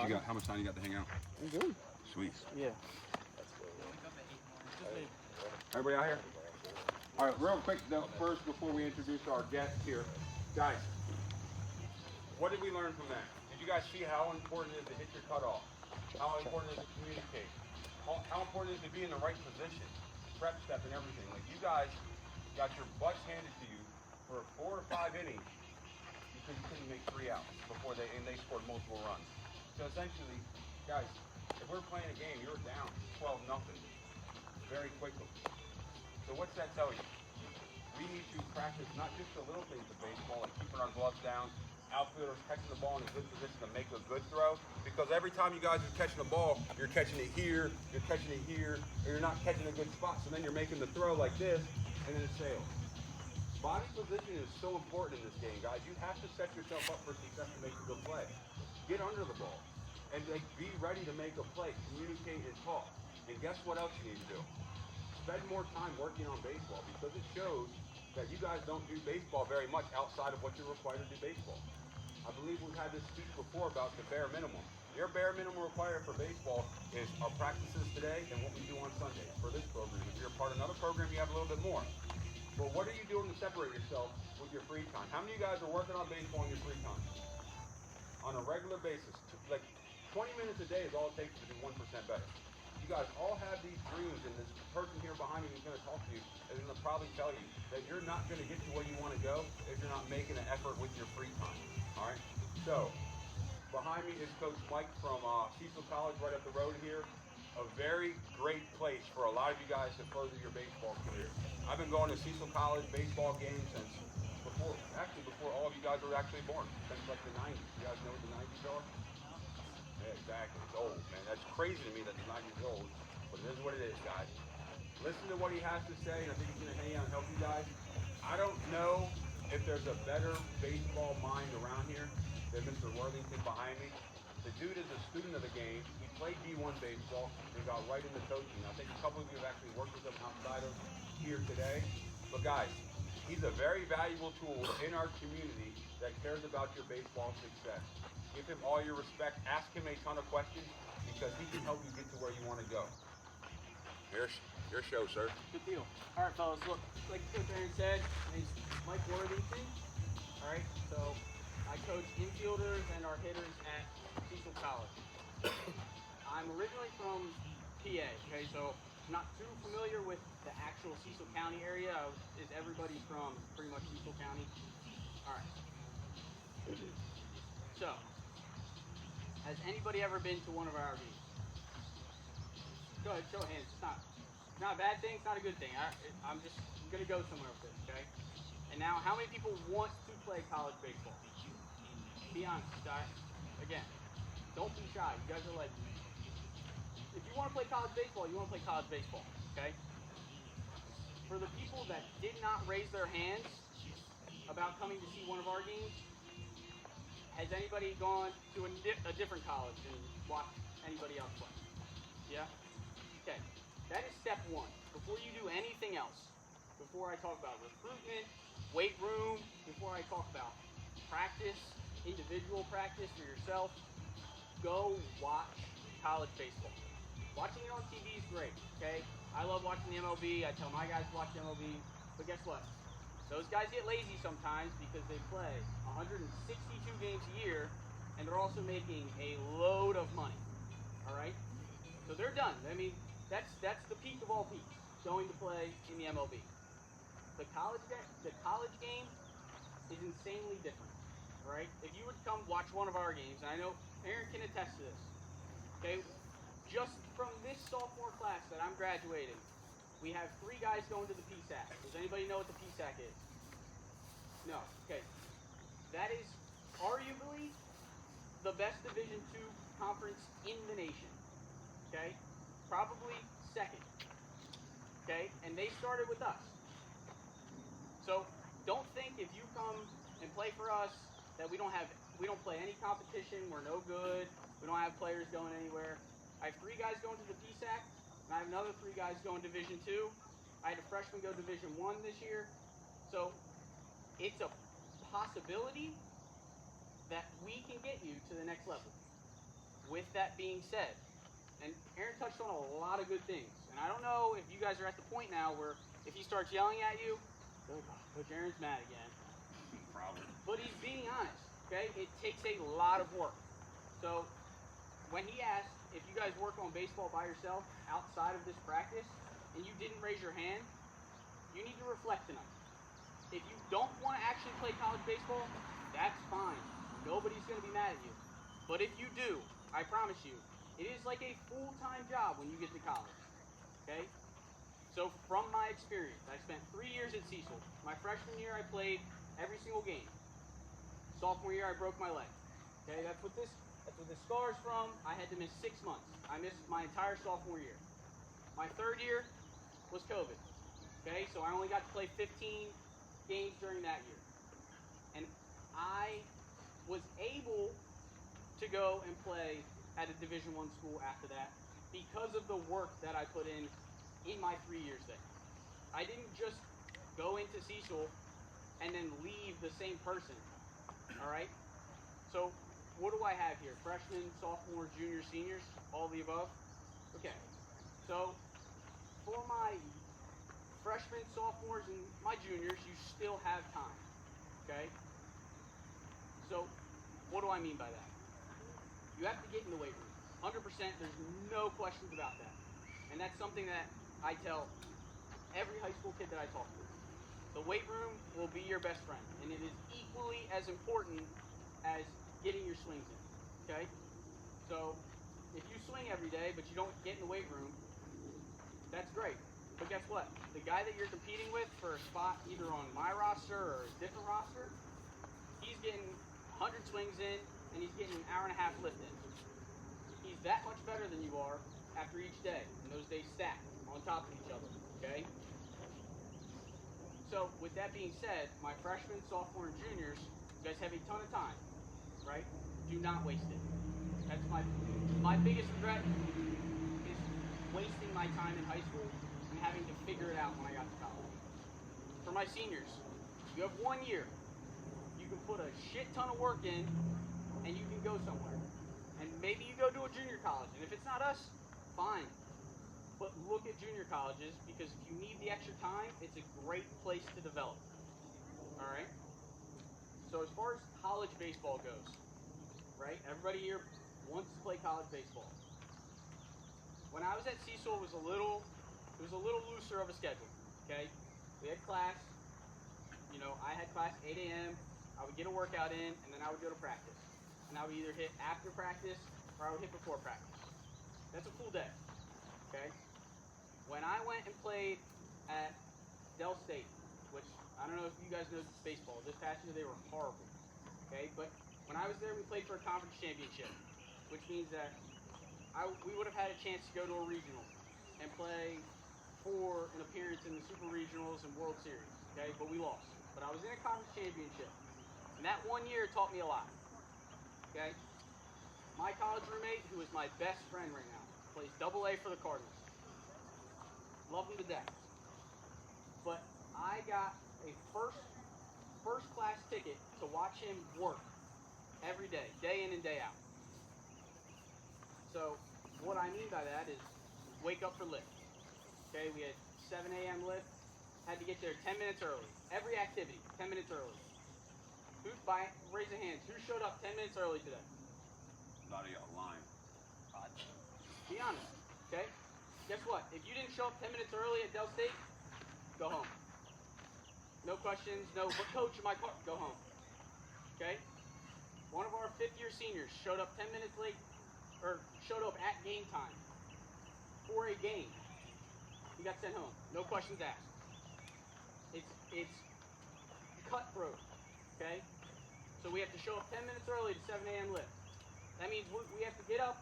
got? How much time you got to hang out? I'm good. Sweet. Yeah. Everybody out here? All right, real quick though, first before we introduce our guests here, guys, what did we learn from that? Did you guys see how important it is to hit your cutoff? How important it is to communicate? How important it is to be in the right position? Prep step and everything. Like you guys got your butts handed to you for 4 or 5 innings because you couldn't make 3 outs before they scored multiple runs. So essentially, guys, if we're playing a game, you're down 12-0 very quickly. So what's that tell you? We need to practice not just the little things of baseball, like keeping our gloves down, outfielders catching the ball in a good position to make a good throw, because every time you guys are catching the ball, you're catching it here, or you're not catching a good spot, so then you're making the throw like this, and then it sails. Body position is so important in this game, guys. You have to set yourself up for success to make a good play. Get under the ball, and be ready to make a play, communicate and talk. And guess what else you need to do? Spend more time working on baseball, because it shows that you guys don't do baseball very much outside of what you're required to do baseball. I believe we've had this speech before about the bare minimum. Your bare minimum required for baseball is our practices today and what we do on Sundays for this program. If you're a part of another program, you have a little bit more. But what are you doing to separate yourself with your free time? How many of you guys are working on baseball in your free time? On a regular basis, like 20 minutes a day is all it takes to be 1% better. You guys all have these dreams, and this person here behind me who's going to talk to you is going to probably tell you that you're not going to get to where you want to go if you're not making an effort with your free time. All right? So, behind me is Coach Mike from Cecil College right up the road here. A very great place for a lot of you guys to further your baseball career. I've been going to Cecil College baseball games since before all of you guys were actually born, since like the 90s. You guys know what the 90s are? Yeah, exactly. It's old, man. That's crazy to me that the 90s is old, but it is what it is, guys. Listen to what he has to say, and I think he's going to hang out and help you guys. I don't know if there's a better baseball mind around here than Mr. Worthington behind me. The dude is a student of the game. He played D1 baseball and got right into coaching. I think a couple of you have actually worked with him outside of here today. But guys, he's a very valuable tool in our community that cares about your baseball success. Give him all your respect. Ask him a ton of questions, because he can help you get to where you want to go. Here's your show, sir. Good deal. All right, fellas. Look, like Coach Aaron said, my name's Mike Worthington. All right, so I coach infielders and our hitters at Cecil College. I'm originally from PA. Okay, so I'm not too familiar with the actual Cecil County area. Is everybody from pretty much Cecil County? All right. So, has anybody ever been to one of our games? Go ahead, show of hands. It's not a bad thing. It's not a good thing. I'm gonna go somewhere with this, okay? And now, how many people want to play college baseball? Be honest, guys. Again, don't be shy. You guys are like, if you want to play college baseball, you want to play college baseball, okay? For the people that did not raise their hands about coming to see one of our games, has anybody gone to a different college and watched anybody else play? Yeah? Okay. That is step one. Before you do anything else, before I talk about recruitment, weight room, before I talk about practice, individual practice for yourself, go watch college baseball. Watching it on TV is great, okay? I love watching the MLB. I tell my guys to watch the MLB. But guess what? Those guys get lazy sometimes because they play 162 games a year, and they're also making a load of money, all right? So they're done. I mean, that's the peak of all peaks, going to play in the MLB. The college game is insanely different, all right? If you would come watch one of our games, and I know Aaron can attest to this, okay? Just from this sophomore class that I'm graduating, we have 3 guys going to the PSAC. Does anybody know what the PSAC is? No. Okay. That is arguably the best Division II conference in the nation. Okay? Probably second. Okay? And they started with us. So don't think if you come and play for us that we don't play any competition, we're no good, we don't have players going anywhere. I have 3 guys going to the PSAC, and I have another 3 guys going Division II. I had a freshman go Division I this year. So it's a possibility that we can get you to the next level with that being said, and Aaron touched on a lot of good things, and I don't know if you guys are at the point now where if he starts yelling at you, you're like, oh, Coach Aaron's mad again. Probably. But he's being honest, okay? It takes a lot of work. So when he asked if you guys work on baseball by yourself outside of this practice and you didn't raise your hand, you need to reflect tonight. If you don't want to actually play college baseball, that's fine. Nobody's going to be mad at you. But if you do, I promise you, it is like a full-time job when you get to college, okay? So from my experience, I spent 3 years at Cecil. My freshman year, I played every single game. Sophomore year, I broke my leg. Okay, that's what this scar's from. I had to miss 6 months. I missed my entire sophomore year. My third year was COVID. Okay, so I only got to play 15 games during that year. And I was able to go and play at a Division I school after that because of the work that I put in my 3 years there. I didn't just go into Cecil and then leave the same person. All right? So what do I have here? Freshmen, sophomores, juniors, seniors, all the above? Okay. So for my freshmen, sophomores, and my juniors, you still have time. Okay? So what do I mean by that? You have to get in the weight room. 100%, there's no questions about that. And that's something that I tell every high school kid that I talk to. The weight room will be your best friend, and it is equally as important as getting your swings in, okay? So if you swing every day, but you don't get in the weight room, that's great. But guess what? The guy that you're competing with for a spot either on my roster or a different roster, he's getting 100 swings in, and he's getting an hour and a half lift in. He's that much better than you are after each day, and those days stack on top of each other, okay? So with that being said, my freshmen, sophomore, and juniors, you guys have a ton of time, right? Do not waste it. That's my biggest regret is wasting my time in high school and having to figure it out when I got to college. For my seniors, you have 1 year. You can put a shit ton of work in and you can go somewhere. And maybe you go to a junior college, and if it's not us, fine. But look at junior colleges, because if you need the extra time, it's a great place to develop. All right? So as far as college baseball goes, right? Everybody here wants to play college baseball. When I was at Cecil, it was a little looser of a schedule, okay? We had class. You know, I had class 8 a.m. I would get a workout in, and then I would go to practice. And I would either hit after practice, or I would hit before practice. That's a full day, okay? When I went and played at Dell State, which I don't know if you guys know baseball, this past year they were horrible, okay? But when I was there, we played for a conference championship, which means that we would have had a chance to go to a regional and play for an appearance in the Super Regionals and World Series, okay? But we lost. But I was in a conference championship, and that 1 year taught me a lot, okay? My college roommate, who is my best friend right now, plays AA for the Cardinals. Love him to death. But I got a first class ticket to watch him work every day in and day out. So what I mean by that is wake up for lift. Okay, we had 7 a.m. lift. Had to get there 10 minutes early. Every activity, 10 minutes early. Raise a hand. Who showed up 10 minutes early today? A lot of y'all lying. Be honest, okay? Guess what? If you didn't show up 10 minutes early at Dell State, go home. No questions, but coach, in my car, go home. Okay? One of our fifth-year seniors showed up 10 minutes late, or showed up at game time for a game. He got sent home. No questions asked. It's cutthroat, okay? So we have to show up 10 minutes early to 7 a.m. lift. That means we have to get up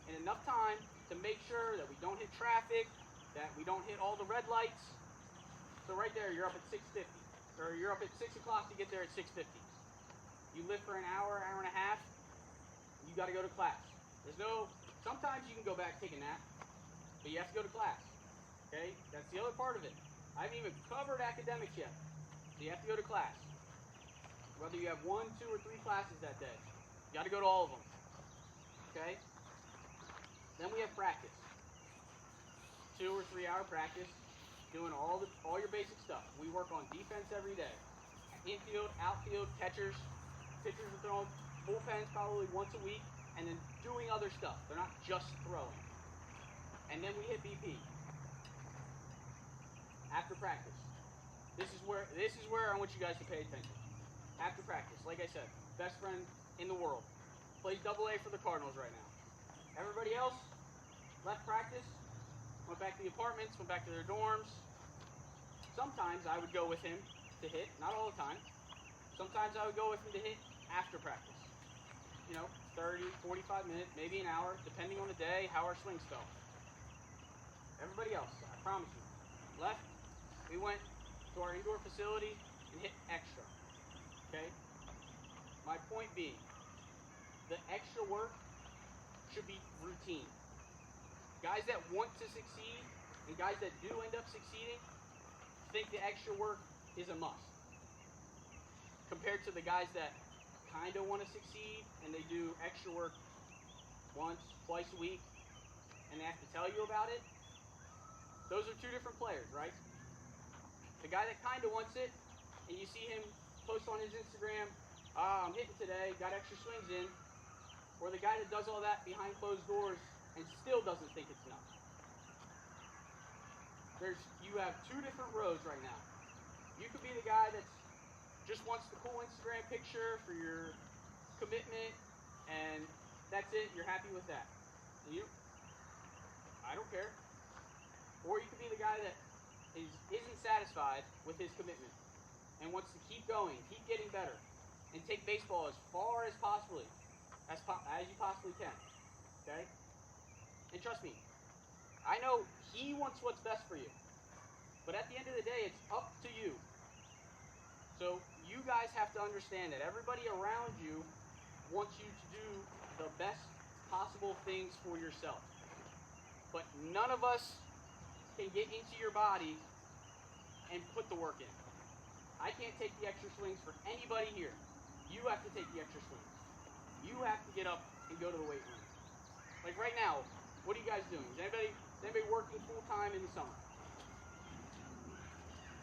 in enough time to make sure that we don't hit traffic, that we don't hit all the red lights. So right there, you're up at 6:50, or you're up at 6 o'clock to get there at 6:50. You lift for an hour and a half, you got to go to class. Sometimes you can go back and take a nap, but you have to go to class, okay? That's the other part of it. I haven't even covered academics yet, so you have to go to class. Whether you have 1, 2, or 3 classes that day, you got to go to all of them, okay? Then we have practice. 2 or 3 hour practice, doing all your basic stuff. We work on defense every day. Infield, outfield, catchers. Pitchers are throwing bullpens probably once a week, and then doing other stuff. They're not just throwing. And then we hit BP. After practice. This is where I want you guys to pay attention. After practice, like I said, best friend in the world. Plays AA for the Cardinals right now. Everybody else left practice, went back to the apartments, went back to their dorms. Sometimes I would go with him to hit, not all the time. Sometimes I would go with him to hit after practice. 30, 45 minutes, maybe an hour, depending on the day, how our swings felt. Everybody else, I promise you, left, we went to our indoor facility and hit extra, okay? My point being, the extra work should be routine. Guys that want to succeed and guys that do end up succeeding think the extra work is a must. Compared to the guys that kind of want to succeed and they do extra work once, twice a week, and they have to tell you about it, those are two different players, right? The guy that kind of wants it, and you see him post on his Instagram, I'm hitting today, got extra swings in, or the guy that does all that behind closed doors and still doesn't think it's enough. You have two different roads right now. You could be the guy that's just wants the cool Instagram picture for your commitment, and that's it, you're happy with that. And I don't care. Or you could be the guy that isn't satisfied with his commitment and wants to keep going, keep getting better, and take baseball as far as possibly, as you possibly can, okay? And trust me, I know he wants what's best for you, but at the end of the day, it's up to you. So you guys have to understand that everybody around you wants you to do the best possible things for yourself. But none of us can get into your body and put the work in. I can't take the extra swings for anybody here. You have to take the extra swings. You have to get up and go to the weight room. Like right now, what are you guys doing? Is anybody working full time in the summer?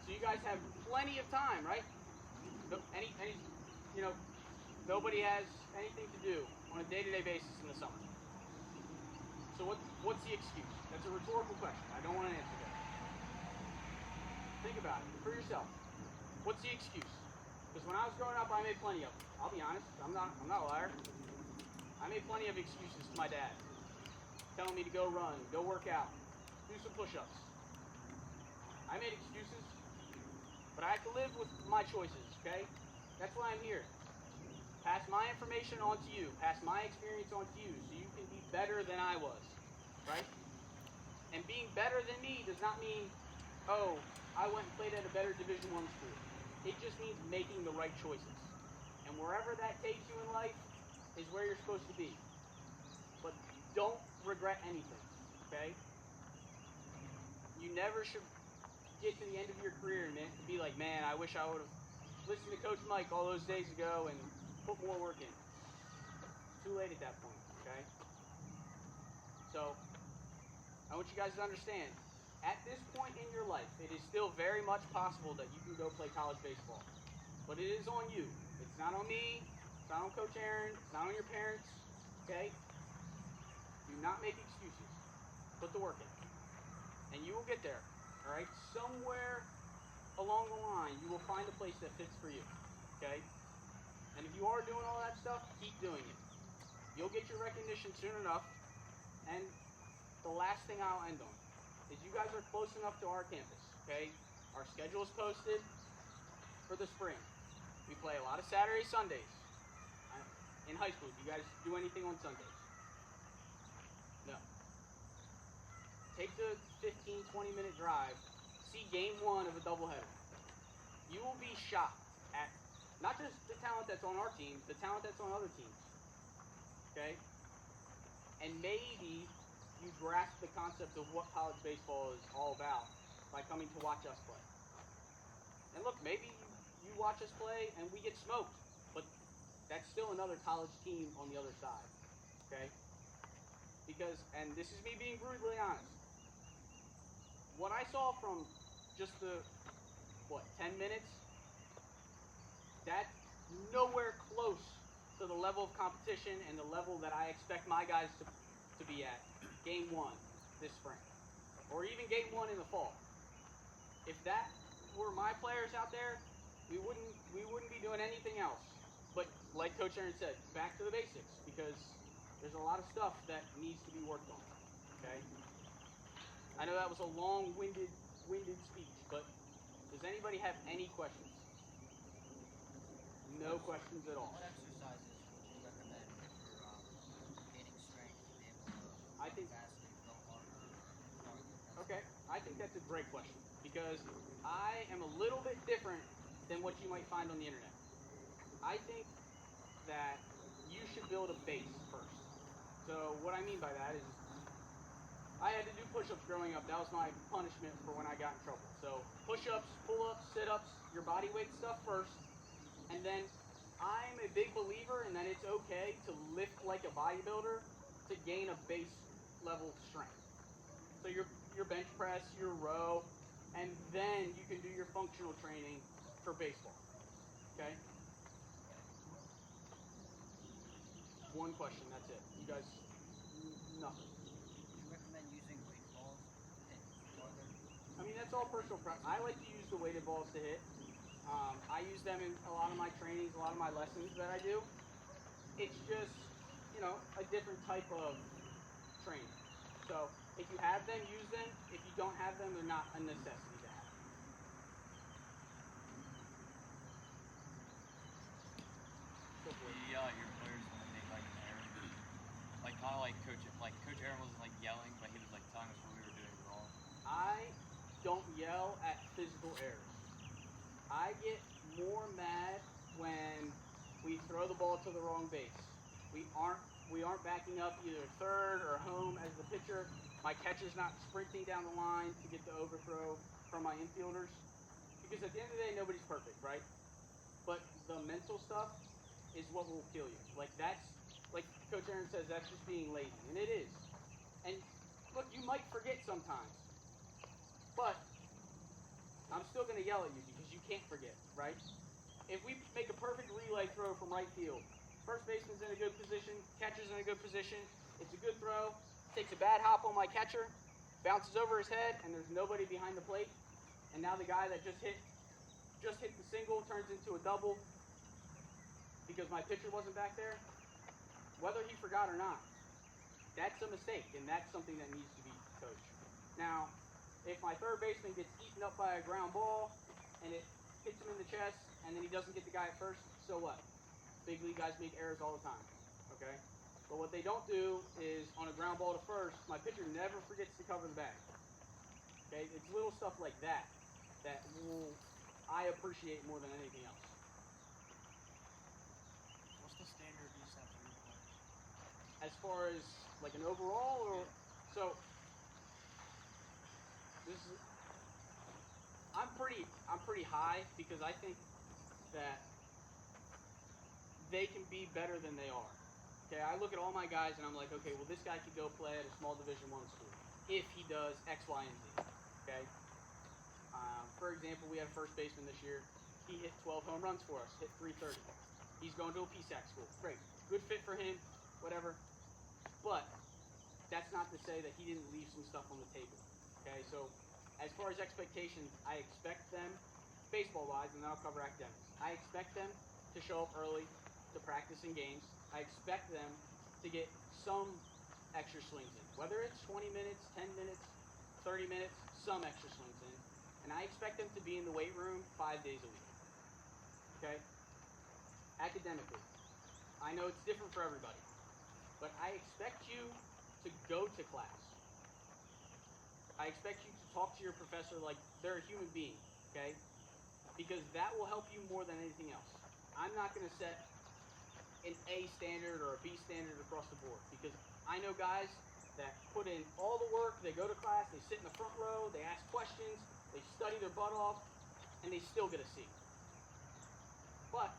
So you guys have plenty of time, right? Nobody has anything to do on a day-to-day basis in the summer. So what's the excuse? That's a rhetorical question. I don't want to answer that. Think about it for yourself. What's the excuse? Because when I was growing up, I made plenty of them. I'll be honest. I'm not a liar. I made plenty of excuses to my dad, telling me to go run, go work out, do some push-ups. I made excuses, but I have to live with my choices, okay? That's why I'm here. Pass my information on to you. Pass my experience on to you so you can be better than I was, right? And being better than me does not mean, oh, I went and played at a better Division I school. It just means making the right choices. And wherever that takes you in life is where you're supposed to be. But don't regret anything, okay? You never should get to the end of your career and be like, man, I wish I would have listened to Coach Mike all those days ago and put more work in. Too late at that point, okay? So, I want you guys to understand, at this point in your life, it is still very much possible that you can go play college baseball. But it is on you. It's not on me. It's not on Coach Aaron. It's not on your parents, okay? Do not make excuses. Put the work in. And you will get there, all right? Somewhere along the line, you will find a place that fits for you, okay? And if you are doing all that stuff, keep doing it. You'll get your recognition soon enough. And the last thing I'll end on is you guys are close enough to our campus, okay? Our schedule is posted for the spring. We play a lot of Saturdays, Sundays. In high school, do you guys do anything on Sundays? No. Take the 15, 20-minute drive. See game 1 of a doubleheader. You will be shocked at not just the talent that's on our team, the talent that's on other teams. Okay? And maybe you grasp the concept of what college baseball is all about by coming to watch us play. And look, maybe you watch us play and we get smoked, but that's still another college team on the other side. Okay? because, and this is me being brutally honest, what I saw from just the, 10 minutes, that's nowhere close to the level of competition and the level that I expect my guys to be at game 1 this spring, or even game 1 in the fall. If that were my players out there, we wouldn't be doing anything else. But like Coach Aaron said, back to the basics, because there's a lot of stuff that needs to be worked on. Okay? I know that was a long-winded speech, but does anybody have any questions? No questions at all. What exercises would you recommend for gaining strength to be able to I run think- faster, throw harder, farther? Okay, I think that's a great question, because I am a little bit different than what you might find on the internet. I think that you should build a base first. So what I mean by that is, I had to do push-ups growing up. That was my punishment for when I got in trouble. So push-ups, pull-ups, sit-ups, your body weight stuff first. And then I'm a big believer in that it's okay to lift like a bodybuilder to gain a base level strength. So your bench press, your row, and then you can do your functional training for baseball. Okay? One question, that's it. You guys, nothing. Would you recommend using weight balls to hit farther? I mean, that's all personal preference. I like to use the weighted balls to hit. I use them in a lot of my trainings, a lot of my lessons that I do. It's just, a different type of training. So if you have them, use them. If you don't have them, they're not a necessity to have. Go for it. Your players when they make like an error, like kind of like Coach Aaron wasn't like yelling, but he was like telling us what we were doing wrong. I don't yell at physical errors. I get more mad when we throw the ball to the wrong base. We aren't backing up either third or home as the pitcher. My catcher's not sprinting down the line to get the overthrow from my infielders. Because at the end of the day, nobody's perfect, right? But the mental stuff is what will kill you. Like Coach Aaron says, that's just being lazy. And it is. And look, you might forget sometimes. But I'm still going to yell at you because you can't forget, right? If we make a perfect relay throw from right field, first baseman's in a good position, catcher's in a good position, it's a good throw, takes a bad hop on my catcher, bounces over his head, and there's nobody behind the plate. And now the guy that just hit the single turns into a double because my pitcher wasn't back there. Whether he forgot or not, that's a mistake, and that's something that needs to be coached. Now, if my third baseman gets eaten up by a ground ball and it hits him in the chest and then he doesn't get the guy at first, so what? Big league guys make errors all the time, okay? But what they don't do is on a ground ball to first, my pitcher never forgets to cover the bag. Okay, it's little stuff like that I appreciate more than anything else. What's the standard you set for your players? As far as like an overall, or so this is I'm pretty high because I think that they can be better than they are. Okay, I look at all my guys and I'm like, okay, well this guy could go play at a small Division I school if he does X, Y, and Z. Okay. For example, we had a first baseman this year. He hit 12 home runs for us, hit 330. He's going to a PSAC school. Great, good fit for him, whatever. But that's not to say that he didn't leave some stuff on the table. Okay, so as far as expectations, I expect them, baseball-wise, and then I'll cover academics. I expect them to show up early to practice in games. I expect them to get some extra swings in, whether it's 20 minutes, 10 minutes, 30 minutes, some extra swings in. And I expect them to be in the weight room 5 days a week. Okay? Academically, I know it's different for everybody, but I expect you to go to class. I expect you to talk to your professor like they're a human being, okay? Because that will help you more than anything else. I'm not going to set an A standard or a B standard across the board because I know guys that put in all the work, they go to class, they sit in the front row, they ask questions, they study their butt off, and they still get a C. But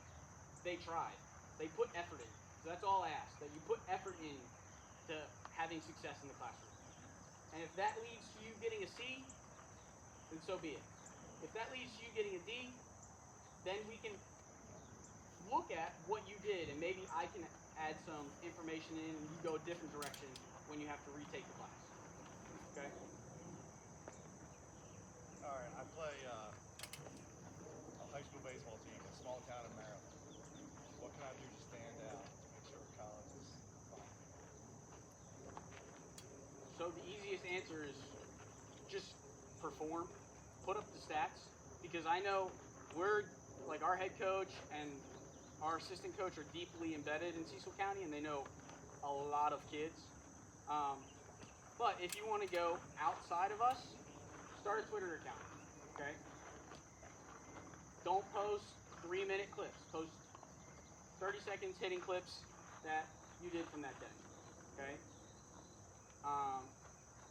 they tried. They put effort in. So that's all I ask, that you put effort in to having success in the classroom. And if that leads to you getting a C, then so be it. If that leads to you getting a D, then we can look at what you did, and maybe I can add some information in and you go a different direction when you have to retake the class. Okay? All right, I play a high school baseball team in a small town in Maryland. What can I do to stand out to make sure college is fine? So the easiest answer is just perform, put up the stats, because I know we're, like, our head coach and our assistant coach are deeply embedded in Cecil County, and they know a lot of kids. But if you want to go outside of us, start a Twitter account, okay? Don't post 3-minute clips. Post 30 seconds hitting clips that you did from that day, okay?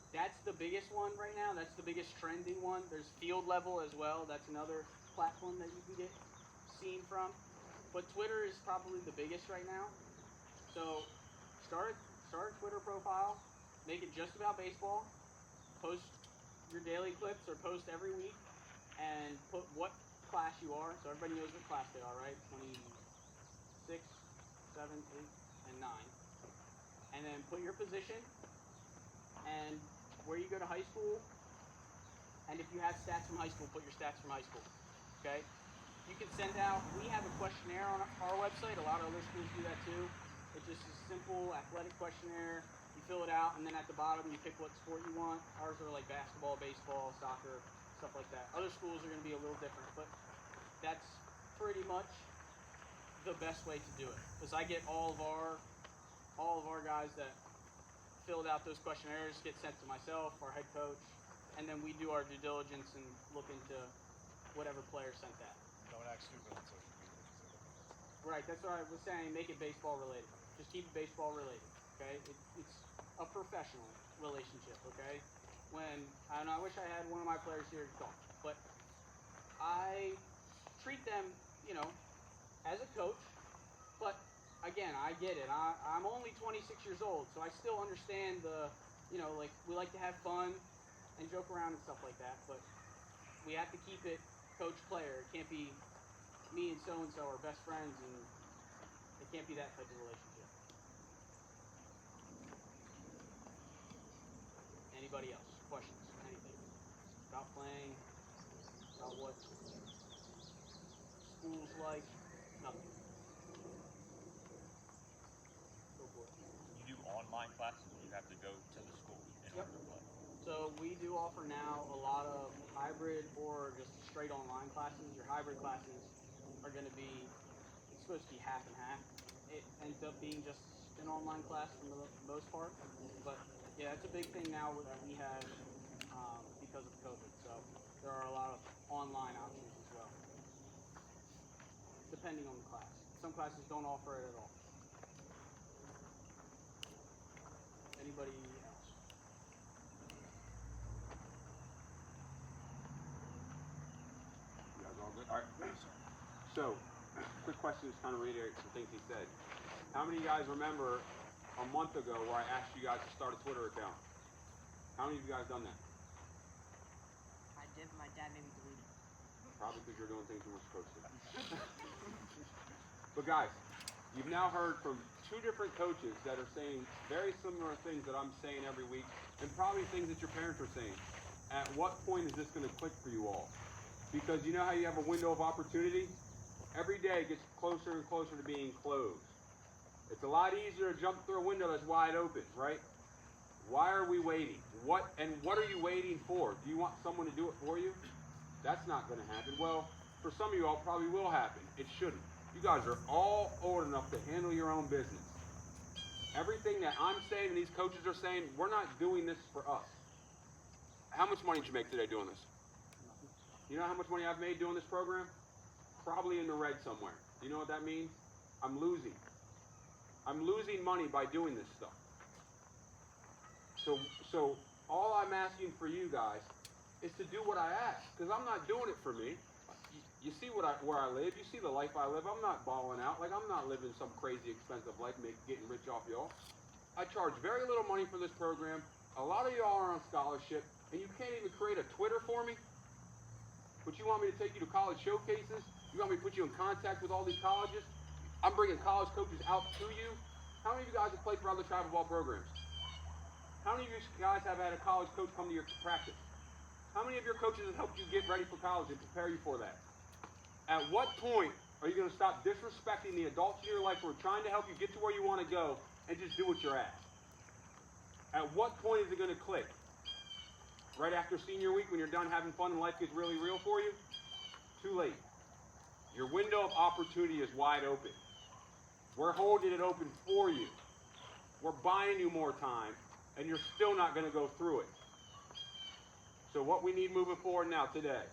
That's the biggest one right now. That's the biggest trending one. There's field level as well. That's another platform that you can get seen from. But Twitter is probably the biggest right now. So start a Twitter profile. Make it just about baseball. Post your daily clips or post every week. And put what class you are. So everybody knows what class they are, right? 26, 7, 8, and 9. And then put your position and where you go to high school, and if you have stats from high school, put your stats from high school, okay? You can send out, we have a questionnaire on our website, a lot of other schools do that too. It's just a simple athletic questionnaire, you fill it out, and then at the bottom you pick what sport you want. Ours are like basketball, baseball, soccer, stuff like that. Other schools are gonna be a little different, but that's pretty much the best way to do it. Because I get all of our guys that filled out those questionnaires get sent to myself, our head coach, and then we do our due diligence and look into whatever player sent that. Don't act stupid on social media because they're looking at stuff. Right, that's what I was saying, make it baseball related. Just keep it baseball related, okay? It's a professional relationship, okay? I wish I had one of my players here to talk, but I treat them, as a coach, but again, I get it. I'm only 26 years old, so I still understand we like to have fun and joke around and stuff like that, but we have to keep it coach-player. It can't be me and so-and-so are best friends, and it can't be that type of relationship. Anybody else? Questions? Anything? About playing? About what school's like? Nothing. Go for it. You do online classes, or you have to go to the school in Yep. order to play? So we do offer now a lot of hybrid or just straight online classes. Your hybrid classes are going to be, it's supposed to be half and half. It ends up being just an online class for the most part. But yeah, it's a big thing now that we have because of COVID. So there are a lot of online options as well, depending on the class. Some classes don't offer it at all. Anybody else? You guys all good? All right. So, quick question to kind of reiterate some things he said. How many of you guys remember a month ago where I asked you guys to start a Twitter account? How many of you guys done that? I did, but my dad made me delete it. Probably because you're doing things you weren't supposed to. But guys, you've now heard from 2 different coaches that are saying very similar things that I'm saying every week, and probably things that your parents are saying. At what point is this going to click for you all? Because you know how you have a window of opportunity? Every day gets closer and closer to being closed. It's a lot easier to jump through a window that's wide open, right? Why are we waiting? What are you waiting for? Do you want someone to do it for you? That's not going to happen. Well, for some of you all, it probably will happen. It shouldn't. You guys are all old enough to handle your own business. Everything that I'm saying and these coaches are saying, we're not doing this for us. How much money did you make today doing this? You know how much money I've made doing this program? Probably in the red somewhere. You know what that means? I'm losing. I'm losing money by doing this stuff. So all I'm asking for you guys is to do what I ask, because I'm not doing it for me. You see where I live. You see the life I live. I'm not balling out. Like, I'm not living some crazy expensive life, getting rich off y'all. I charge very little money for this program. A lot of y'all are on scholarship, and you can't even create a Twitter for me? But you want me to take you to college showcases? You want me to put you in contact with all these colleges? I'm bringing college coaches out to you. How many of you guys have played for other travel ball programs? How many of you guys have had a college coach come to your practice? How many of your coaches have helped you get ready for college and prepare you for that? At what point are you going to stop disrespecting the adults in your life who are trying to help you get to where you want to go and just do what you're at? At what point is it going to click? Right after senior week when you're done having fun and life gets really real for you? Too late. Your window of opportunity is wide open. We're holding it open for you. We're buying you more time, and you're still not going to go through it. So what we need moving forward now today,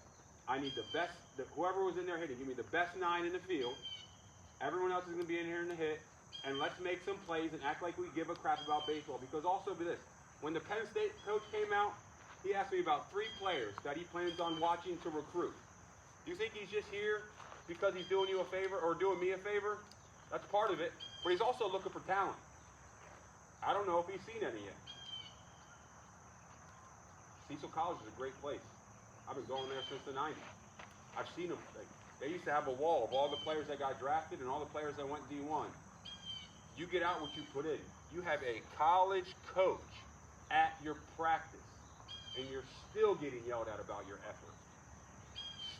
I need the best, whoever was in there hitting, give me the best 9 in the field. Everyone else is going to be in here in the hit, and let's make some plays and act like we give a crap about baseball. Because also this, when the Penn State coach came out, he asked me about 3 players that he plans on watching to recruit. Do you think he's just here because he's doing you a favor or doing me a favor? That's part of it, but he's also looking for talent. I don't know if he's seen any yet. Cecil College is a great place. I've been going there since the 90s. I've seen them. They used to have a wall of all the players that got drafted and all the players that went D1. You get out what you put in. You have a college coach at your practice, and you're still getting yelled at about your effort.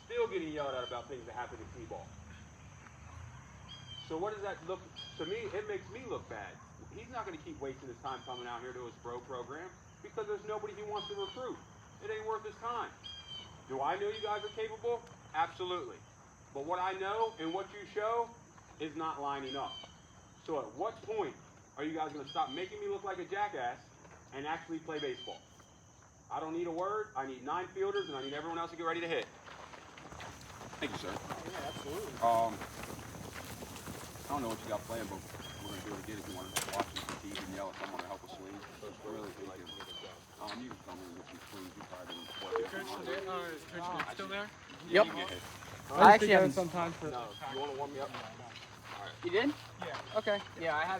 Still getting yelled at about things that happen in T-ball. So what does that look, to me, it makes me look bad. He's not going to keep wasting his time coming out here to his bro program because there's nobody he wants to recruit. It ain't worth his time. Do I know you guys are capable? Absolutely. But what I know and what you show is not lining up. So at what point are you guys going to stop making me look like a jackass and actually play baseball? I don't need a word. I need 9 fielders, and I need everyone else to get ready to hit. Thank you, sir. Yeah, absolutely. I don't know what you got planned, but we're going to do it again if you want to watch some TV and yell at someone to help us swing. Really, thank you. You can tell me if you swing, you probably Coach, Nick still there? Yep. You can get hit. I actually haven't. sometimes for. No, you want to warm me up? You did? Yeah. Okay. Yeah, I have.